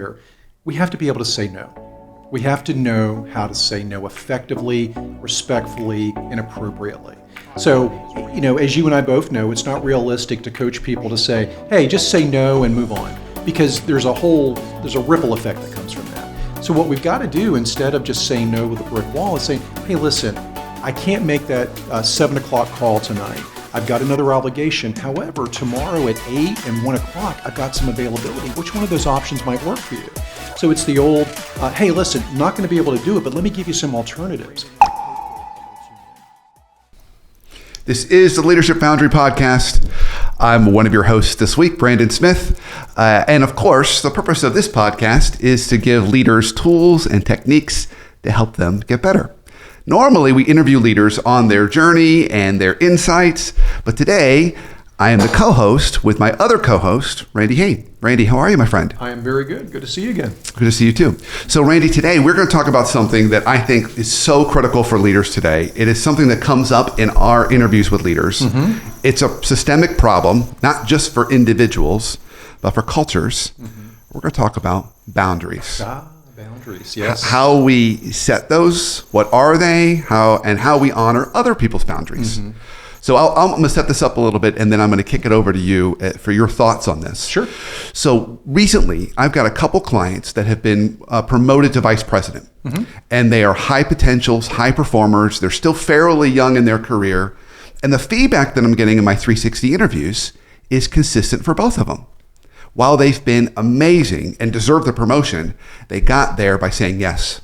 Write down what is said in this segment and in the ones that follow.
earlier, we have to be able to say no. We have to know how to say no effectively, respectfully, and appropriately. So, as you and I both know, it's not realistic to coach people to say, hey, just say no and move on, because there's a ripple effect that comes from that. So what we've got to do, instead of just saying no with a brick wall, is saying, hey, listen, I can't make that 7 o'clock call tonight. I've got another obligation. However, tomorrow at 8 and 1 o'clock, I've got some availability. Which one of those options might work for you? So it's the old, hey, listen, I'm not going to be able to do it, but let me give you some alternatives. This is the Leadership Foundry podcast. I'm one of your hosts this week, Brandon Smith. And of course, the purpose of this podcast is to give leaders tools and techniques to help them get better. Normally, we interview leaders on their journey and their insights, but today I am the co-host with my other co-host, Randy Hain. Randy, how are you, my friend? I am very good. Good to see you again. Good to see you too. So Randy, today we're going to talk about something that I think is so critical for leaders today. It is something that comes up in our interviews with leaders. Mm-hmm. It's a systemic problem, not just for individuals, but for cultures. Mm-hmm. We're going to talk about boundaries. Boundaries, yes. How we set those, what are they, how we honor other people's boundaries. Mm-hmm. So I'm going to set this up a little bit, and then I'm going to kick it over to you for your thoughts on this. Sure. So recently, I've got a couple clients that have been promoted to vice president, mm-hmm. and they are high potentials, high performers. They're still fairly young in their career. And the feedback that I'm getting in my 360 interviews is consistent for both of them. While they've been amazing and deserve the promotion, they got there by saying yes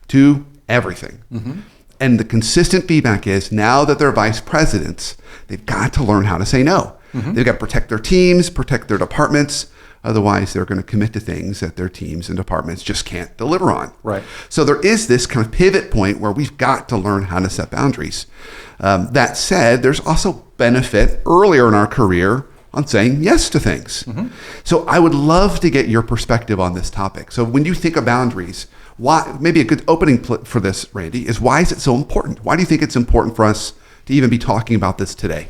to everything. Mm-hmm. And the consistent feedback is now that they're vice presidents, they've got to learn how to say no. Mm-hmm. They've got to protect their teams, protect their departments. Otherwise, they're going to commit to things that their teams and departments just can't deliver on. Right. So there is this kind of pivot point where we've got to learn how to set boundaries. That said, there's also benefit earlier in our career on saying yes to things. Mm-hmm. So I would love to get your perspective on this topic. So when you think of boundaries, why, maybe a good opening for this, Randy, is why is it so important? Why do you think it's important for us to even be talking about this today?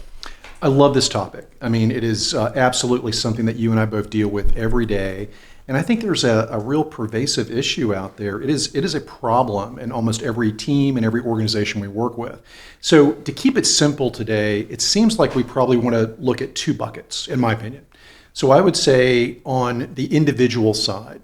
I love this topic. I mean, it is absolutely something that you and I both deal with every day. And I think there's a real pervasive issue out there. It is a problem in almost every team and every organization we work with. So to keep it simple today, it seems like we probably want to look at two buckets, in my opinion. So I would say on the individual side,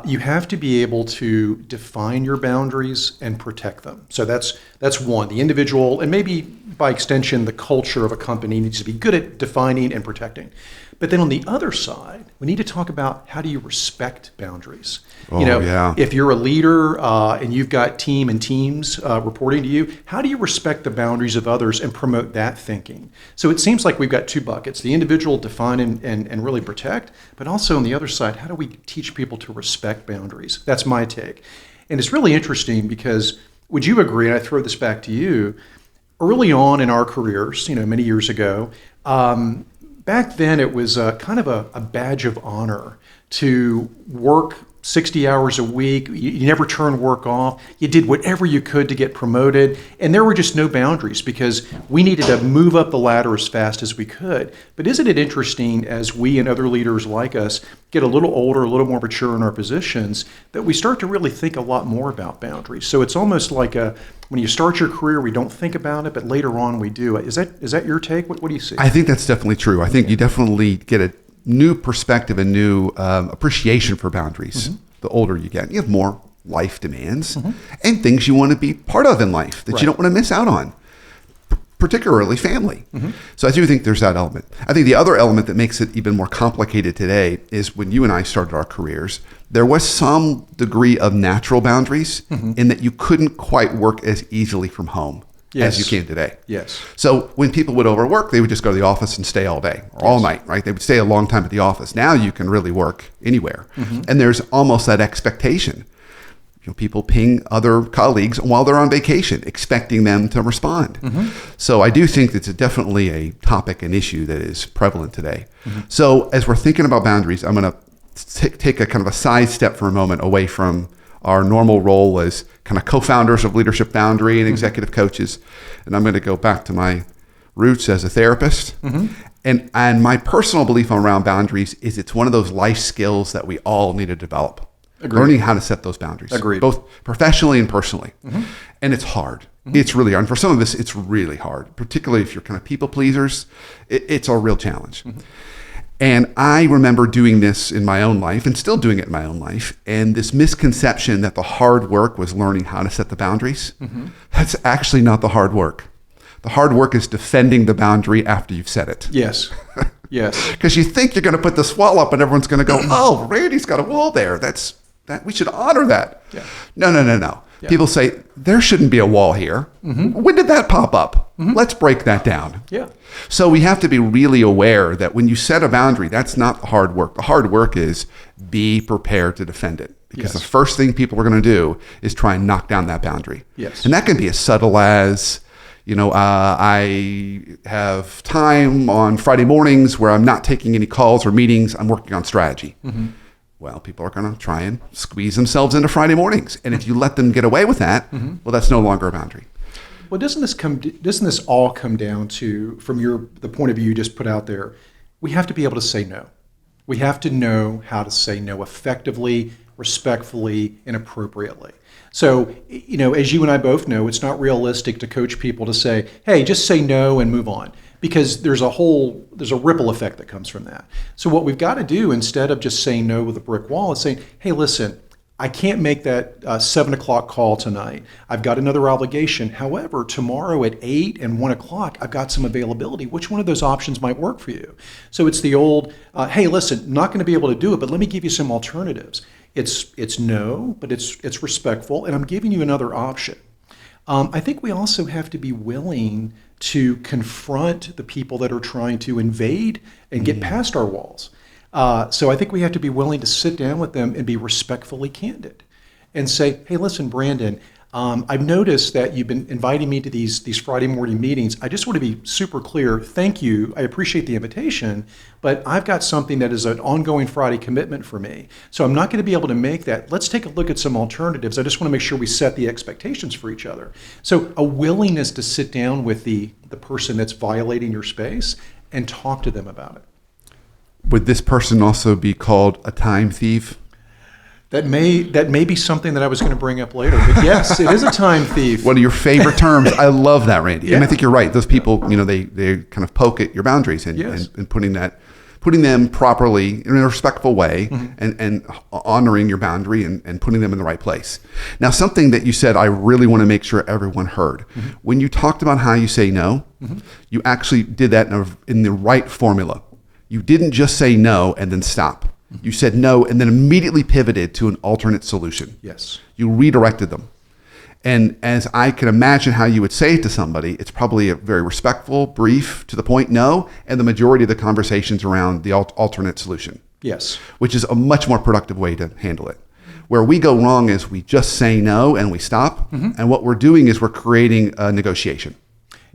you have to be able to define your boundaries and protect them. So that's one. The individual, and maybe by extension, the culture of a company needs to be good at defining and protecting. But then on the other side, we need to talk about how do you respect boundaries. Yeah. If you're a leader and you've got team and teams reporting to you, how do you respect the boundaries of others and promote that thinking? So it seems like we've got two buckets, the individual define and really protect, but also on the other side, how do we teach people to respect boundaries? That's my take. And it's really interesting because would you agree, and I throw this back to you, early on in our careers, many years ago, back then, it was kind of a badge of honor to work 60 hours a week. You never turned work off. You did whatever you could to get promoted. And there were just no boundaries because we needed to move up the ladder as fast as we could. But isn't it interesting as we and other leaders like us get a little older, a little more mature in our positions, that we start to really think a lot more about boundaries? So it's almost like when you start your career, we don't think about it, but later on we do. Is that your take? What do you see? I think that's definitely true. I think you definitely get a new perspective and new appreciation for boundaries. Mm-hmm. The older you get, you have more life demands mm-hmm. and things you want to be part of in life that you don't want to miss out on, particularly family. Mm-hmm. So I do think there's that element. I think the other element that makes it even more complicated today is when you and I started our careers, there was some degree of natural boundaries mm-hmm. in that you couldn't quite work as easily from home. Yes. As you can today. Yes. So when people would overwork, they would just go to the office and stay all day or all night, right? They would stay a long time at the office. Now you can really work anywhere. Mm-hmm. And there's almost that expectation. People ping other colleagues while they're on vacation, expecting them to respond. Mm-hmm. So I do think it's definitely a topic, an issue that is prevalent today. Mm-hmm. So as we're thinking about boundaries, I'm going to take a kind of a side step for a moment away from our normal role as kind of co-founders of Leadership Foundry and executive coaches. And I'm going to go back to my roots as a therapist. Mm-hmm. And my personal belief around boundaries is it's one of those life skills that we all need to develop. Agreed. Learning how to set those boundaries. Agreed. Both professionally and personally. And it's hard. It's really hard. And for some of us, it's really hard, particularly if you're kind of people pleasers. It's a real challenge. And I remember doing this in my own life and still doing it in my own life. And this misconception that the hard work was learning how to set the boundaries, that's actually not the hard work. The hard work is defending the boundary after you've set it. Yes. Yes. Because you think you're going to put this wall up and everyone's going to go, oh, Randy's got a wall there. That we should honor that. Yeah. No. Yeah. People say, there shouldn't be a wall here. When did that pop up? Let's break that down. Yeah. So we have to be really aware that when you set a boundary, that's not the hard work. The hard work is be prepared to defend it. Because the first thing people are going to do is try and knock down that boundary. Yes. And that can be as subtle as, I have time on Friday mornings where I'm not taking any calls or meetings. I'm working on strategy. Well, people are going to try and squeeze themselves into Friday mornings. And if you let them get away with that, well, that's no longer a boundary. Well, doesn't this all come down to, from the point of view you just put out there, we have to be able to say no. We have to know how to say no effectively, respectfully, and appropriately. So, as you and I both know, it's not realistic to coach people to say, hey, just say no and move on, because there's a ripple effect that comes from that. So what we've got to do, instead of just saying no with a brick wall, is saying, hey, listen, I can't make that 7 o'clock call tonight. I've got another obligation. However, tomorrow at 8 and 1 o'clock, I've got some availability. Which one of those options might work for you? So it's the old, hey, listen, not going to be able to do it, but let me give you some alternatives. It's no, but it's respectful, and I'm giving you another option. I think we also have to be willing to confront the people that are trying to invade and get past our walls. So I think we have to be willing to sit down with them and be respectfully candid and say, hey, listen, Brandon, I've noticed that you've been inviting me to these Friday morning meetings. I just want to be super clear. Thank you. I appreciate the invitation, but I've got something that is an ongoing Friday commitment for me. So I'm not going to be able to make that. Let's take a look at some alternatives. I just want to make sure we set the expectations for each other. So a willingness to sit down with the person that's violating your space and talk to them about it. Would this person also be called a time thief? That may be something that I was going to bring up later, but yes, it is a time thief. One of your favorite terms. I love that, Randy. Yeah. And I think you're right. Those people, they kind of poke at your boundaries and, Yes. and putting them properly in a respectful way and honoring your boundary and putting them in the right place. Now, something that you said, I really want to make sure everyone heard. When you talked about how you say no, you actually did that in the right formula. You didn't just say no and then stop. You said no and then immediately pivoted to an alternate solution. Yes. You redirected them. And as I can imagine how you would say it to somebody, it's probably a very respectful, brief, to the point no, and the majority of the conversations around the alternate solution. Yes. Which is a much more productive way to handle it. Where we go wrong is we just say no and we stop. And what we're doing is we're creating a negotiation.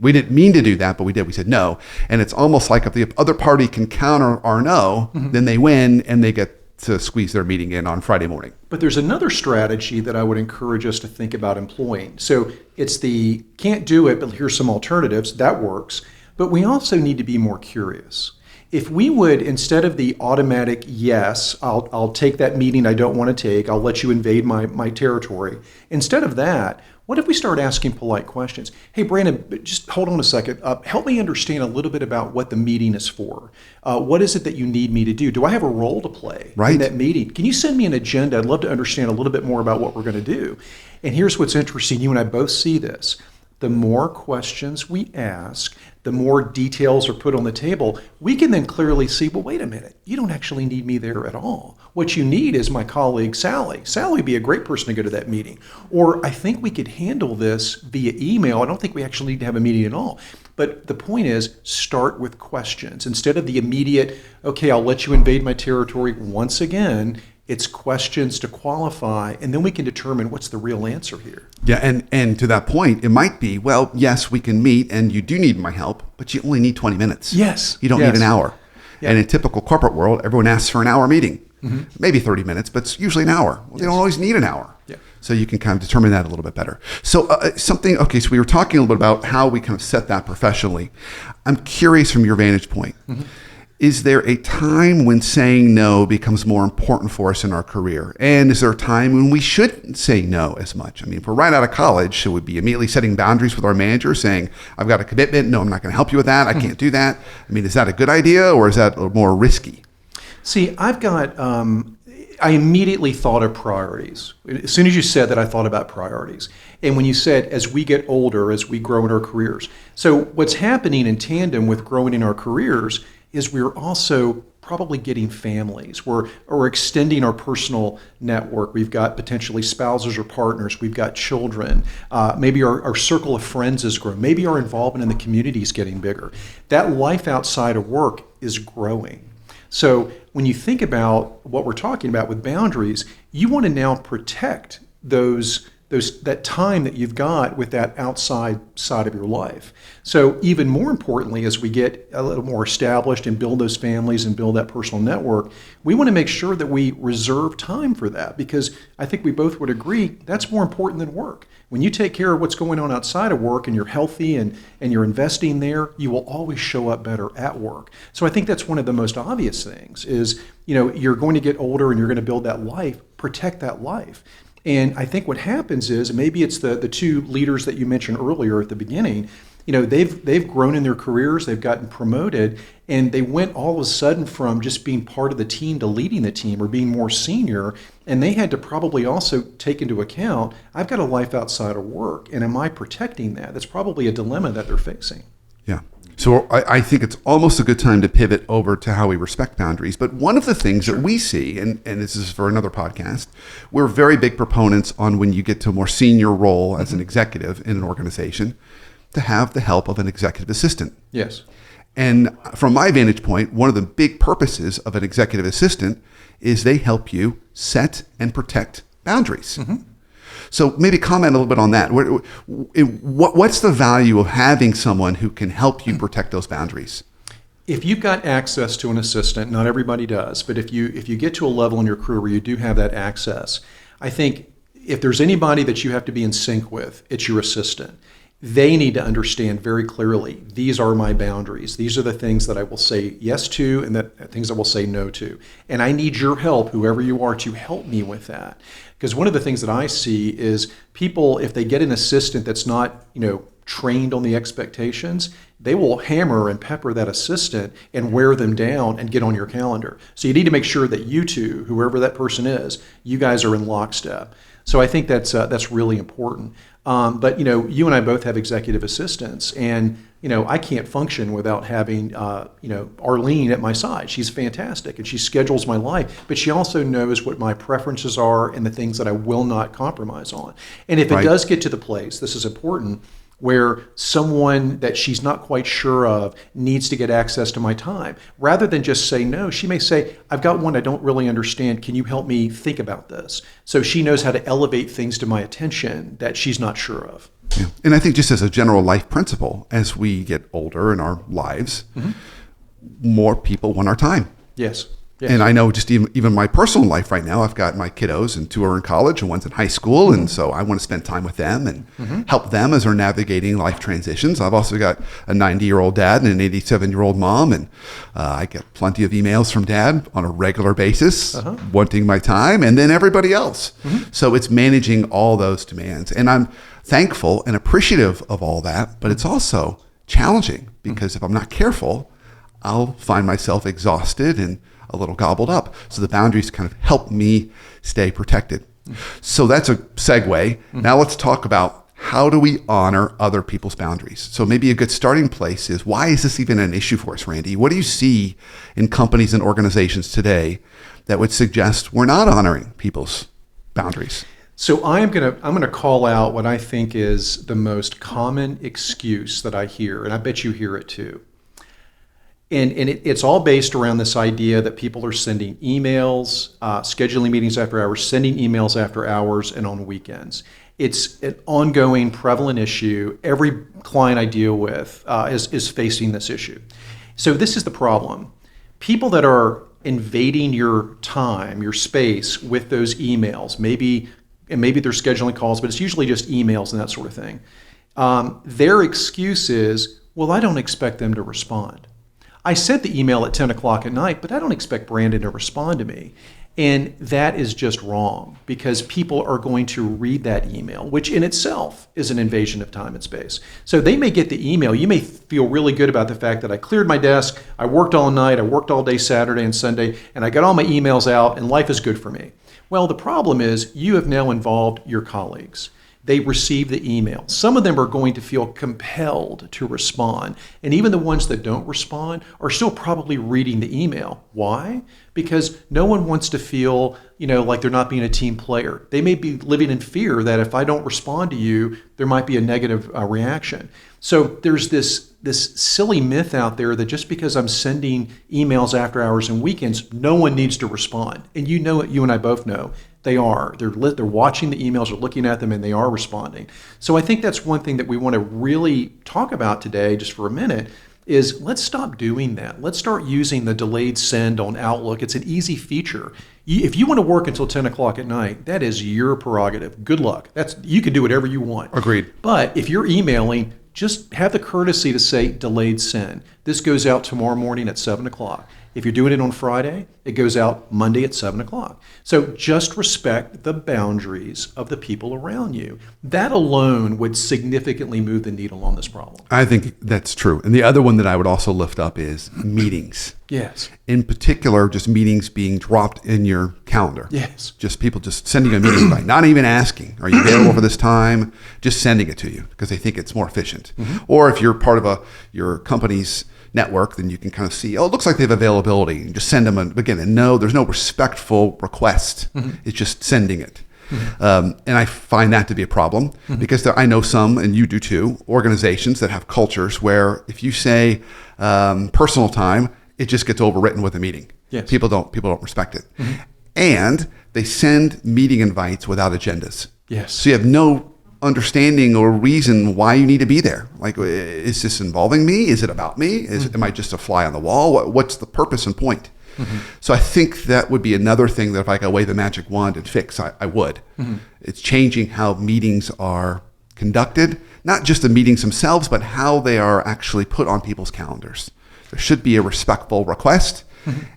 We didn't mean to do that, but we did. We said no. And it's almost like if the other party can counter our no, then they win and they get to squeeze their meeting in on Friday morning. But there's another strategy that I would encourage us to think about employing. So it's the can't do it, but here's some alternatives. That works. But we also need to be more curious. If we would, instead of the automatic yes, I'll take that meeting I don't want to take, I'll let you invade my territory. Instead of that, what if we start asking polite questions? Hey, Brandon, just hold on a second. Help me understand a little bit about what the meeting is for. What is it that you need me to do? Do I have a role to play in that meeting? Can you send me an agenda? I'd love to understand a little bit more about what we're going to do. And here's what's interesting. You and I both see this. The more questions we ask, the more details are put on the table, we can then clearly see, well, wait a minute, you don't actually need me there at all. What you need is my colleague, Sally. Sally would be a great person to go to that meeting. Or I think we could handle this via email. I don't think we actually need to have a meeting at all. But the point is, start with questions. Instead of the immediate, okay, I'll let you invade my territory once again, it's questions to qualify, and then we can determine what's the real answer here. Yeah, and to that point, it might be, well, yes, we can meet, and you do need my help, but you only need 20 minutes. Yes. You don't need an hour. Yeah. And in typical corporate world, everyone asks for an hour meeting. Maybe 30 minutes, but it's usually an hour. Well, they don't always need an hour. Yeah. So you can kind of determine that a little bit better. So so we were talking a little bit about how we kind of set that professionally. I'm curious from your vantage point. Is there a time when saying no becomes more important for us in our career? And is there a time when we shouldn't say no as much? I mean, if we're right out of college, should we be immediately setting boundaries with our manager saying, I've got a commitment, no, I'm not going to help you with that, I can't do that? I mean, is that a good idea or is that more risky? See, I immediately thought of priorities. As soon as you said that, I thought about priorities. And when you said, as we get older, as we grow in our careers. So what's happening in tandem with growing in our careers is we're also probably getting families. We're extending our personal network. We've got potentially spouses or partners. We've got children. Maybe our circle of friends has grown. Maybe our involvement in the community is getting bigger. That life outside of work is growing. So when you think about what we're talking about with boundaries, you want to now protect that time that you've got with that outside side of your life. So even more importantly, as we get a little more established and build those families and build that personal network, we want to make sure that we reserve time for that, because I think we both would agree that's more important than work. When you take care of what's going on outside of work and you're healthy and you're investing there, you will always show up better at work. So I think that's one of the most obvious things is, you're going to get older and you're going to build that life, protect that life. And I think what happens is, maybe it's the two leaders that you mentioned earlier at the beginning, they've grown in their careers, they've gotten promoted, and they went all of a sudden from just being part of the team to leading the team or being more senior, and they had to probably also take into account, I've got a life outside of work, and am I protecting that? That's probably a dilemma that they're facing. Yeah. So I think it's almost a good time to pivot over to how we respect boundaries. But one of the things that we see, and this is for another podcast, we're very big proponents on when you get to a more senior role as an executive in an organization, to have the help of an executive assistant. Yes. And from my vantage point, one of the big purposes of an executive assistant is they help you set and protect boundaries. So maybe comment a little bit on that. What's the value of having someone who can help you protect those boundaries? If you've got access to an assistant, not everybody does, but if you get to a level in your career where you do have that access, I think if there's anybody that you have to be in sync with, it's your assistant. They need to understand very clearly, these are my boundaries. These are the things that I will say yes to and that things I will say no to. And I need your help, whoever you are, to help me with that. Because one of the things that I see is people, if they get an assistant that's not, trained on the expectations, they will hammer and pepper that assistant and wear them down and get on your calendar. So you need to make sure that you two, whoever that person is, you guys are in lockstep. So I think that's really important. But you and I both have executive assistants, and I can't function without having Arlene at my side. She's fantastic, and she schedules my life. But she also knows what my preferences are and the things that I will not compromise on. And if it does get to the place, this is important, where someone that she's not quite sure of needs to get access to my time, rather than just say no, she may say, I've got one I don't really understand. Can you help me think about this? So she knows how to elevate things to my attention that she's not sure of. Yeah. And I think just as a general life principle, as we get older in our lives, more people want our time. Yes. And I know just even my personal life right now, I've got my kiddos, and two are in college and one's in high school. And so I want to spend time with them and help them as they're navigating life transitions. I've also got a 90-year-old dad and an 87-year-old mom. And I get plenty of emails from dad on a regular basis, wanting my time, and then everybody else. So it's managing all those demands. And I'm thankful and appreciative of all that, but it's also challenging because if I'm not careful, I'll find myself exhausted and a little gobbled up. So the boundaries kind of help me stay protected. So that's a segue. Now let's talk about how do we honor other people's boundaries? So maybe a good starting place is, why is this even an issue for us, Randy? What do you see in companies and organizations today that would suggest we're not honoring people's boundaries? So I'm gonna call out what I think is the most common excuse that I hear, and I bet you hear it too. And it's all based around this idea that people are sending emails, scheduling meetings after hours, sending emails after hours, and on weekends. It's an ongoing, prevalent issue. Every client I deal with is facing this issue. So this is the problem. People that are invading your time, your space with those emails, maybe and maybe they're scheduling calls, but it's usually just emails and that sort of thing. Their excuse is, well, I don't expect them to respond. I sent the email at 10 o'clock at night, but I don't expect Brandon to respond to me. And that is just wrong, because people are going to read that email, which in itself is an invasion of time and space. So they may get the email. You may feel really good about the fact that I cleared my desk, I worked all night, I worked all day Saturday and Sunday, and I got all my emails out, and life is good for me. Well, the problem is you have now involved your colleagues. They receive the email. Some of them are going to feel compelled to respond. And even the ones that don't respond are still probably reading the email. Why? Because no one wants to feel, like they're not being a team player. They may be living in fear that if I don't respond to you, there might be a negative reaction. So there's this silly myth out there that just because I'm sending emails after hours and weekends, no one needs to respond. And you know it, you and I both know. They are. They're watching the emails, they're looking at them, and they are responding. So I think that's one thing that we want to really talk about today, just for a minute, is let's stop doing that. Let's start using the delayed send on Outlook. It's an easy feature. If you want to work until 10 o'clock at night, that is your prerogative. Good luck. You can do whatever you want. Agreed. But if you're emailing, just have the courtesy to say delayed send. This goes out tomorrow morning at 7 o'clock. If you're doing it on Friday, it goes out Monday at 7 o'clock. So just respect the boundaries of the people around you. That alone would significantly move the needle on this problem. I think that's true. And the other one that I would also lift up is meetings. Yes. In particular, just meetings being dropped in your calendar. Yes. Just people just sending a meeting invite, not even asking, are you available for this time? Just sending it to you because they think it's more efficient. Mm-hmm. Or if you're part of your company's network, then you can kind of see, it looks like they have availability, and just send them again. And no, there's no respectful request. Mm-hmm. It's just sending it. Mm-hmm. And I find that to be a problem because I know some, and you do too, organizations that have cultures where if you say personal time, it just gets overwritten with a meeting. Yes. People don't respect it. Mm-hmm. And they send meeting invites without agendas. Yes. So you have no understanding or reason why you need to be there. Like, is this involving me? Is it about me? Am I just a fly on the wall? What's the purpose and point? Mm-hmm. So I think that would be another thing that if I could wave a magic wand and fix, I would. Mm-hmm. It's changing how meetings are conducted, not just the meetings themselves, but how they are actually put on people's calendars. There should be a respectful request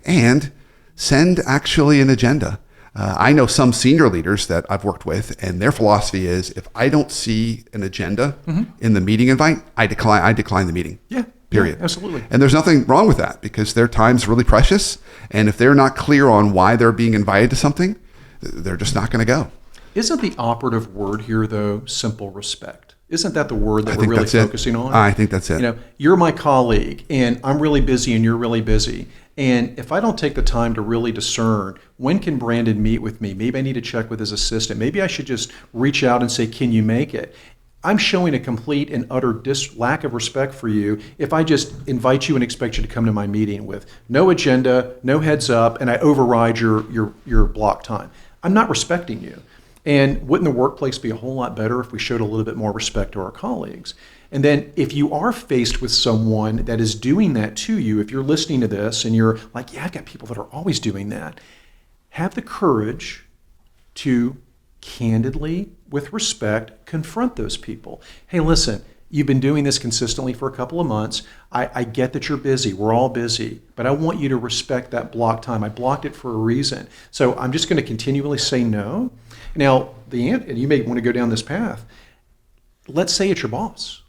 and send actually an agenda. I know some senior leaders that I've worked with, and their philosophy is if I don't see an agenda in the meeting invite, I decline the meeting. Yeah. Period. Yeah, absolutely. And there's nothing wrong with that because their time's really precious. And if they're not clear on why they're being invited to something, they're just not going to go. Isn't the operative word here, though, simple respect? Isn't that the word that we're really focusing on? I think that's it. You're my colleague, and I'm really busy, and you're really busy. And if I don't take the time to really discern, when can Brandon meet with me? Maybe I need to check with his assistant. Maybe I should just reach out and say, can you make it? I'm showing a complete and utter lack of respect for you if I just invite you and expect you to come to my meeting with no agenda, no heads up, and I override your block time. I'm not respecting you. And wouldn't the workplace be a whole lot better if we showed a little bit more respect to our colleagues? And then if you are faced with someone that is doing that to you, if you're listening to this and you're like, yeah, I've got people that are always doing that, have the courage to candidly, with respect, confront those people. Hey, listen, you've been doing this consistently for a couple of months. I get that you're busy. We're all busy. But I want you to respect that block time. I blocked it for a reason. So I'm just going to continually say no. Now, and you may want to go down this path. Let's say it's your boss.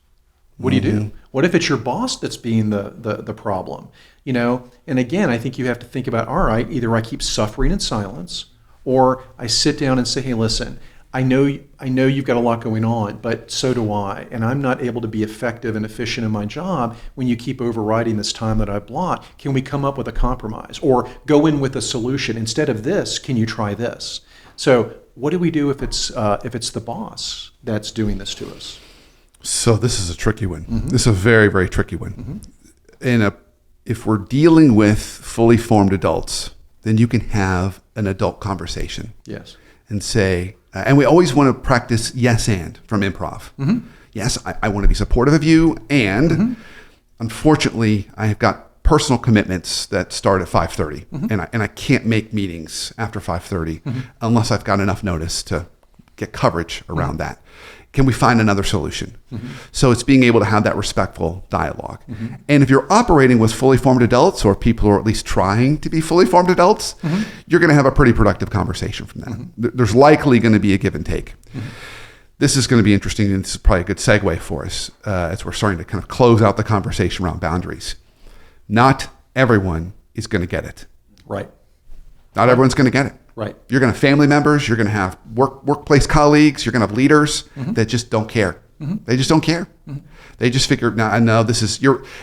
What do you do? What if it's your boss that's being the problem? And again, I think you have to think about, all right, either I keep suffering in silence, or I sit down and say, hey, listen, I know you've got a lot going on, but so do I. And I'm not able to be effective and efficient in my job when you keep overriding this time that I've blocked. Can we come up with a compromise or go in with a solution? Instead of this, can you try this? So what do we do if it's the boss that's doing this to us? So this is a tricky one. Mm-hmm. This is a very, very tricky one. Mm-hmm. If we're dealing with fully formed adults, then you can have an adult conversation. Yes. And say, and we always want to practice yes and from improv. Mm-hmm. Yes, I want to be supportive of you. And unfortunately, I have got personal commitments that start at 5:30. And I can't make meetings after 5:30 unless I've got enough notice to get coverage around that? Can we find another solution? So it's being able to have that respectful dialogue. And if you're operating with fully formed adults, or people who are at least trying to be fully formed adults, you're going to have a pretty productive conversation from that. There's likely going to be a give and take. This is going to be interesting, and this is probably a good segue for us as we're starting to kind of close out the conversation around boundaries. Not everyone is going to get it. Right. Not everyone's going to get it. Right. You're going to have family members. You're going to have workplace colleagues. You're going to have leaders that just don't care. They just don't care. They just figure, no, this is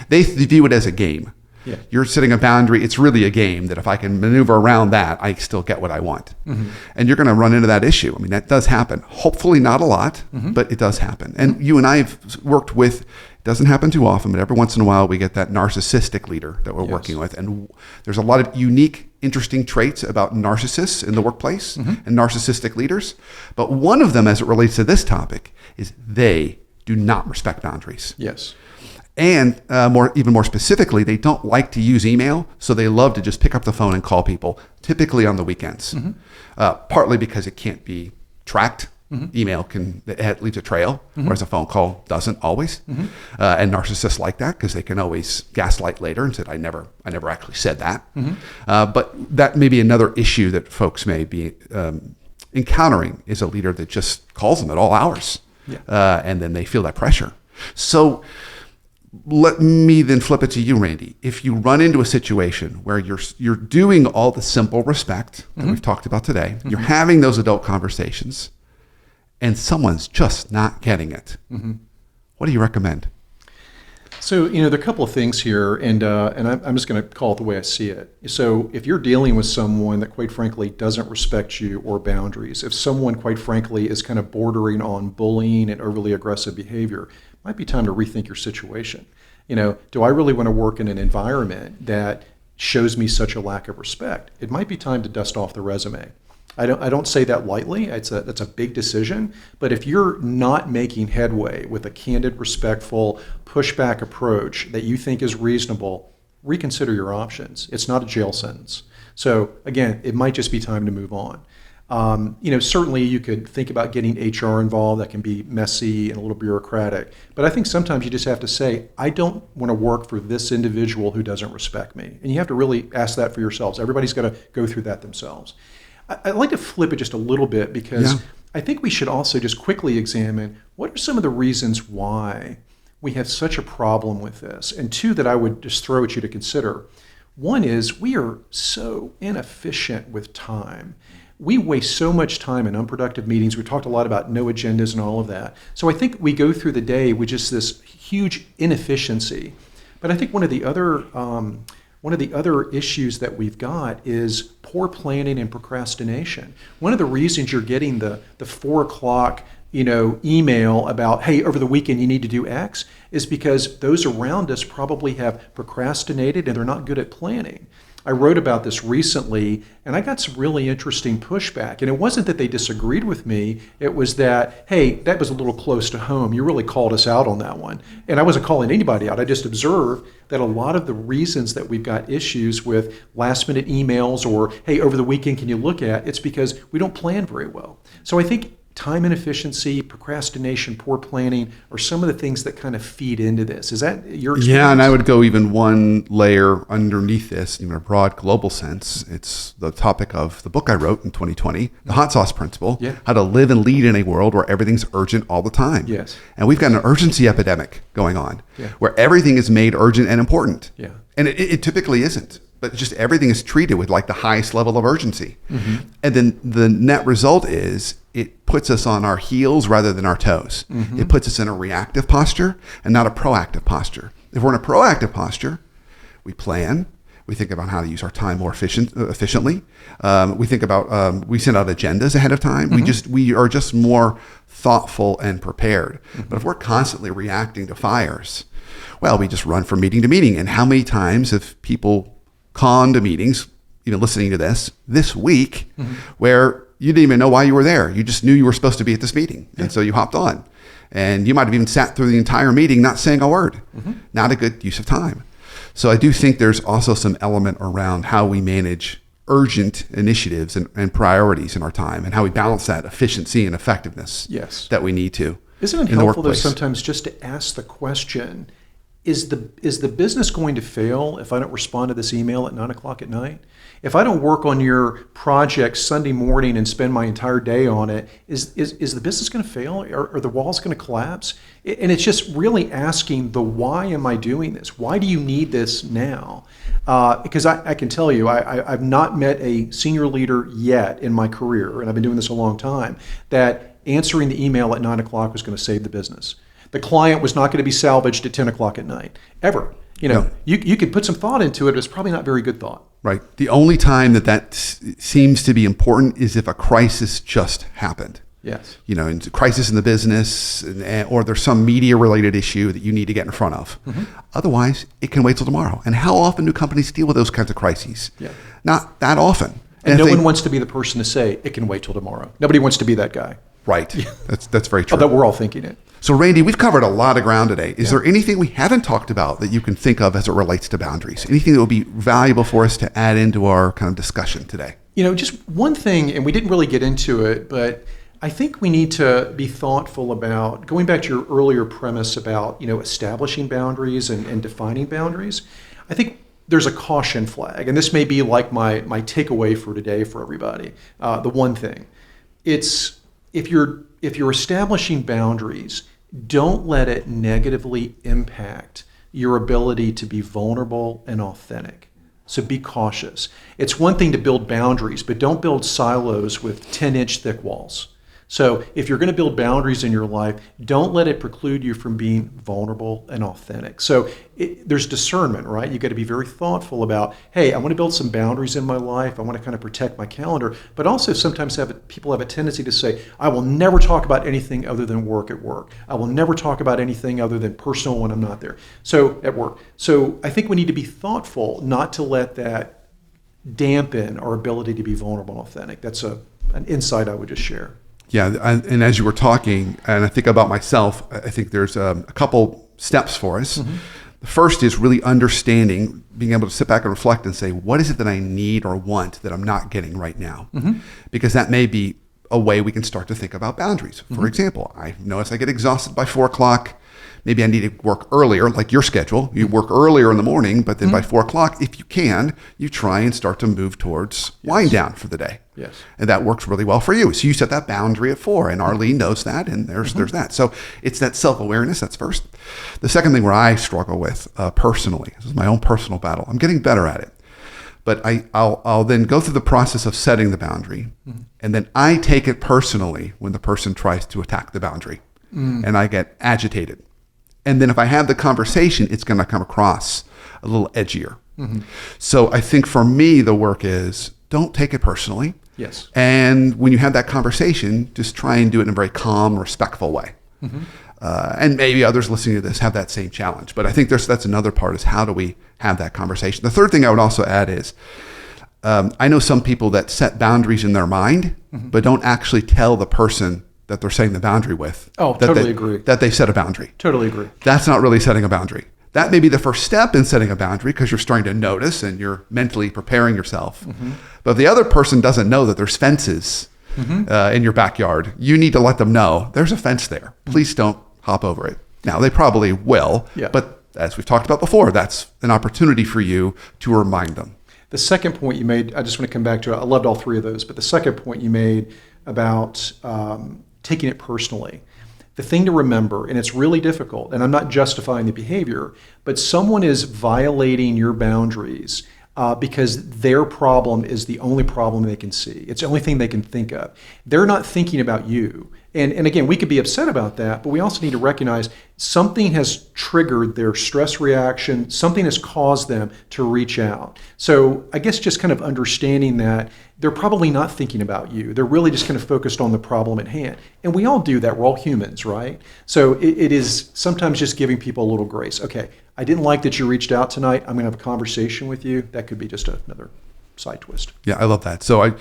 they view it as a game. Yeah. You're setting a boundary. It's really a game that if I can maneuver around that, I still get what I want. And you're going to run into that issue. I mean, that does happen. Hopefully not a lot, but it does happen. And you and I have worked with, it doesn't happen too often, but every once in a while we get that narcissistic leader that we're working with. And there's a lot of unique, interesting traits about narcissists in the workplace and narcissistic leaders. But one of them, as it relates to this topic, is they do not respect boundaries. Yes. And even more specifically, they don't like to use email, so they love to just pick up the phone and call people, typically on the weekends. Partly because it can't be tracked. Email it leaves a trail, whereas a phone call doesn't always. And narcissists like that because they can always gaslight later and say, I never actually said that. But that may be another issue that folks may be encountering, is a leader that just calls them at all hours. And then they feel that pressure. So let me then flip it to you, Randy. If you run into a situation where you're doing all the simple respect that we've talked about today, you're having those adult conversations, and someone's just not getting it, what do you recommend? So, there are a couple of things here, and I'm just going to call it the way I see it. So if you're dealing with someone that, quite frankly, doesn't respect you or boundaries, if someone, quite frankly, is kind of bordering on bullying and overly aggressive behavior, it might be time to rethink your situation. Do I really want to work in an environment that shows me such a lack of respect? It might be time to dust off the resume. I don't say that lightly. That's a big decision. But if you're not making headway with a candid, respectful, pushback approach that you think is reasonable, reconsider your options. It's not a jail sentence. So again, it might just be time to move on. Certainly you could think about getting HR involved. That can be messy and a little bureaucratic. But I think sometimes you just have to say, I don't want to work for this individual who doesn't respect me. And you have to really ask that for yourselves. Everybody's got to go through that themselves. I'd like to flip it just a little bit because I think we should also just quickly examine what are some of the reasons why we have such a problem with this. And two that I would just throw at you to consider. One is we are so inefficient with time. We waste so much time in unproductive meetings. We talked a lot about no agendas and all of that. So I think we go through the day with just this huge inefficiency. But I think one of the other issues that we've got is poor planning and procrastination. One of the reasons you're getting the 4 o'clock email about, hey, over the weekend you need to do X, is because those around us probably have procrastinated and they're not good at planning. I wrote about this recently, and I got some really interesting pushback. And it wasn't that they disagreed with me. It was that, hey, that was a little close to home. You really called us out on that one. And I wasn't calling anybody out. I just observed that a lot of the reasons that we've got issues with last-minute emails or, hey, over the weekend, can you look at, it's because we don't plan very well. So I think time inefficiency, procrastination, poor planning are some of the things that kind of feed into this. Is that your experience? Yeah, and I would go even one layer underneath this, in a broad global sense. It's the topic of the book I wrote in 2020, The Hot Sauce Principle, How to Live and Lead in a World Where Everything's Urgent All the Time. Yes. And we've got an urgency epidemic going on where everything is made urgent and important. Yeah. And it typically isn't. But just everything is treated with like the highest level of urgency. And then the net result is it puts us on our heels rather than our toes. It puts us in a reactive posture and not a proactive posture. If we're in a proactive posture, we plan, we think about how to use our time more efficiently. We think about, we send out agendas ahead of time. We are just more thoughtful and prepared. But if we're constantly reacting to fires, well, we just run from meeting to meeting. And how many times have people gone to meetings, even listening to this week, where you didn't even know why you were there. You just knew you were supposed to be at this meeting. And so you hopped on. And you might have even sat through the entire meeting not saying a word. Not a good use of time. So I do think there's also some element around how we manage urgent initiatives and priorities in our time, and how we balance that efficiency and effectiveness Yes. that we need to. Isn't it in the helpful though workplace. sometimes just to ask the question, is the business going to fail if I don't respond to this email at 9 o'clock at night? If I don't work on your project Sunday morning and spend my entire day on it, is the business going to fail? Are the walls going to collapse? And it's just really asking the why am I doing this? Why do you need this now? Because I can tell you, I've not met a senior leader yet in my career, and I've been doing this a long time, that answering the email at 9 o'clock was going to save the business. The client was not going to be salvaged at 10 o'clock at night, ever. No. You could put some thought into it, but it's probably not very good thought. Right. The only time that seems to be important is if a crisis just happened. Yes. And crisis in the business, or there's some media-related issue that you need to get in front of. Mm-hmm. Otherwise, it can wait till tomorrow. And how often do companies deal with those kinds of crises? Yeah. Not that often. And no one wants to be the person to say, it can wait till tomorrow. Nobody wants to be that guy. Right. That's very true. Although we're all thinking it. So, Randy, we've covered a lot of ground today. Is there anything we haven't talked about that you can think of as it relates to boundaries? Anything that would be valuable for us to add into our kind of discussion today? Just one thing, and we didn't really get into it, but I think we need to be thoughtful about, going back to your earlier premise about, establishing boundaries and defining boundaries. I think there's a caution flag, and this may be like my takeaway for today for everybody. The one thing, it's if you're establishing boundaries, don't let it negatively impact your ability to be vulnerable and authentic. So be cautious. It's one thing to build boundaries, but don't build silos with 10-inch thick walls. So if you're going to build boundaries in your life, don't let it preclude you from being vulnerable and authentic. So there's discernment, right? You've got to be very thoughtful about, hey, I want to build some boundaries in my life. I want to kind of protect my calendar. But also sometimes people have a tendency to say, I will never talk about anything other than work at work. I will never talk about anything other than personal when I'm not there. So at work. So I think we need to be thoughtful not to let that dampen our ability to be vulnerable and authentic. That's an insight I would just share. Yeah, and as you were talking, and I think about myself, I think there's a couple steps for us. Mm-hmm. The first is really understanding, being able to sit back and reflect and say, what is it that I need or want that I'm not getting right now? Mm-hmm. Because that may be a way we can start to think about boundaries. For mm-hmm. example, I notice I get exhausted by 4 o'clock. Maybe I need to work earlier, like your schedule. You work earlier in the morning, but then by 4 o'clock, if you can, you try and start to move towards wind down for the day. Yes. And that works really well for you. So you set that boundary at 4, and Arlene knows that, and there's that. So it's that self-awareness, that's first. The second thing where I struggle with personally, this is my own personal battle. I'm getting better at it. But I'll then go through the process of setting the boundary, and then I take it personally when the person tries to attack the boundary, and I get agitated. And then if I have the conversation, it's going to come across a little edgier. Mm-hmm. So I think for me, the work is don't take it personally. Yes. And when you have that conversation, just try and do it in a very calm, respectful way. Mm-hmm. And maybe others listening to this have that same challenge. But I think that's another part, is how do we have that conversation? The third thing I would also add is I know some people that set boundaries in their mind, but don't actually tell the person that they're setting the boundary with. Oh, totally agree. That they set a boundary. Totally agree. That's not really setting a boundary. That may be the first step in setting a boundary because you're starting to notice and you're mentally preparing yourself. Mm-hmm. But if the other person doesn't know that there's fences in your backyard, you need to let them know there's a fence there. Please don't hop over it. Now, they probably will, but as we've talked about before, that's an opportunity for you to remind them. The second point you made, I just want to come back to it. I loved all 3 of those, but the second point you made about taking it personally. The thing to remember, and it's really difficult, and I'm not justifying the behavior, but someone is violating your boundaries because their problem is the only problem they can see. It's the only thing they can think of. They're not thinking about you. And again, we could be upset about that, but we also need to recognize something has triggered their stress reaction, something has caused them to reach out. So I guess just kind of understanding that they're probably not thinking about you. They're really just kind of focused on the problem at hand. And we all do that. We're all humans, right? So it is sometimes just giving people a little grace. Okay, I didn't like that you reached out tonight. I'm going to have a conversation with you. That could be just another side twist. Yeah, I love that. So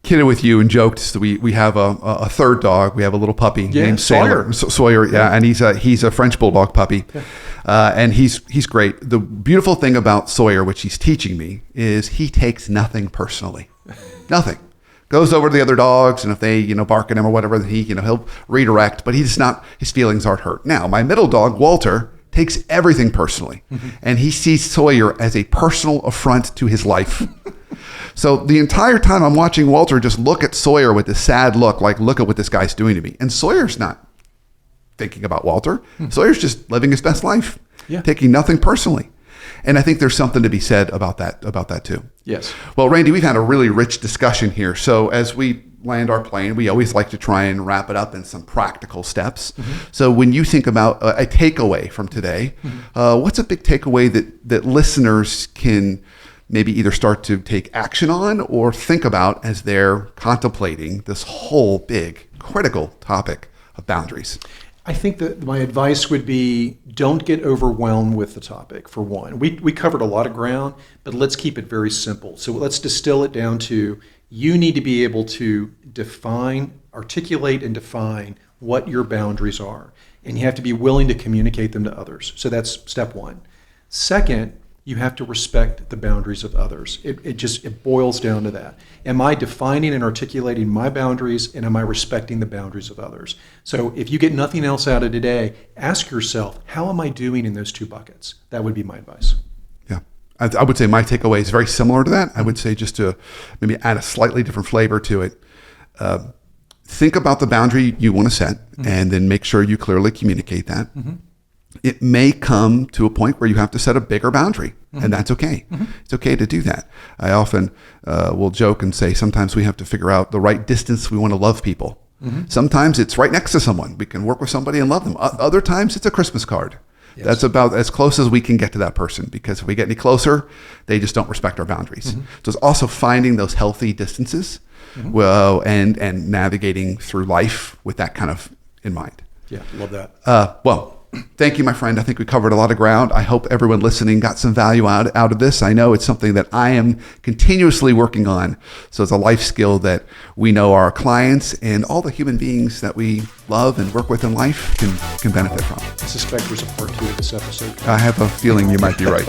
kidded with you and joked. So we have a third dog. We have a little puppy named Sawyer. Sawyer, yeah, and he's a French bulldog puppy, and he's great. The beautiful thing about Sawyer, which he's teaching me, is he takes nothing personally, nothing. Goes over to the other dogs, and if they bark at him or whatever, he'll redirect. But his feelings aren't hurt. Now my middle dog Walter takes everything personally, and he sees Sawyer as a personal affront to his life. So the entire time I'm watching Walter just look at Sawyer with this sad look, like, look at what this guy's doing to me. And Sawyer's not thinking about Walter. Sawyer's just living his best life, taking nothing personally. And I think there's something to be said about that too. Yes. Well, Randy, we've had a really rich discussion here. So as we land our plane, we always like to try and wrap it up in some practical steps. So when you think about a takeaway from today, what's a big takeaway that listeners can maybe either start to take action on or think about as they're contemplating this whole big critical topic of boundaries? I think that my advice would be, don't get overwhelmed with the topic, for one. We covered a lot of ground, but let's keep it very simple. So let's distill it down to, you need to be able to articulate and define what your boundaries are. And you have to be willing to communicate them to others. So that's step one. Second, you have to respect the boundaries of others. It boils down to that. Am I defining and articulating my boundaries, and am I respecting the boundaries of others? So if you get nothing else out of today, ask yourself, how am I doing in those two buckets? That would be my advice. Yeah. I would say my takeaway is very similar to that. I would say, just to maybe add a slightly different flavor to it, think about the boundary you want to set, and then make sure you clearly communicate that. It may come to a point where you have to set a bigger boundary, and that's okay. It's okay to do that. I often will joke and say sometimes we have to figure out the right distance we want to love people. Sometimes it's right next to someone. We can work with somebody and love them. Other times it's a Christmas card. Yes. That's about as close as we can get to that person, because if we get any closer, they just don't respect our boundaries. So it's also finding those healthy distances, and navigating through life with that kind of in mind. Yeah, love that. Well, thank you, my friend. I think we covered a lot of ground. I hope everyone listening got some value out of this. I know it's something that I am continuously working on. So it's a life skill that we know our clients and all the human beings that we love and work with in life can benefit from. I suspect there's a part 2 of this episode. I have a feeling you might be right.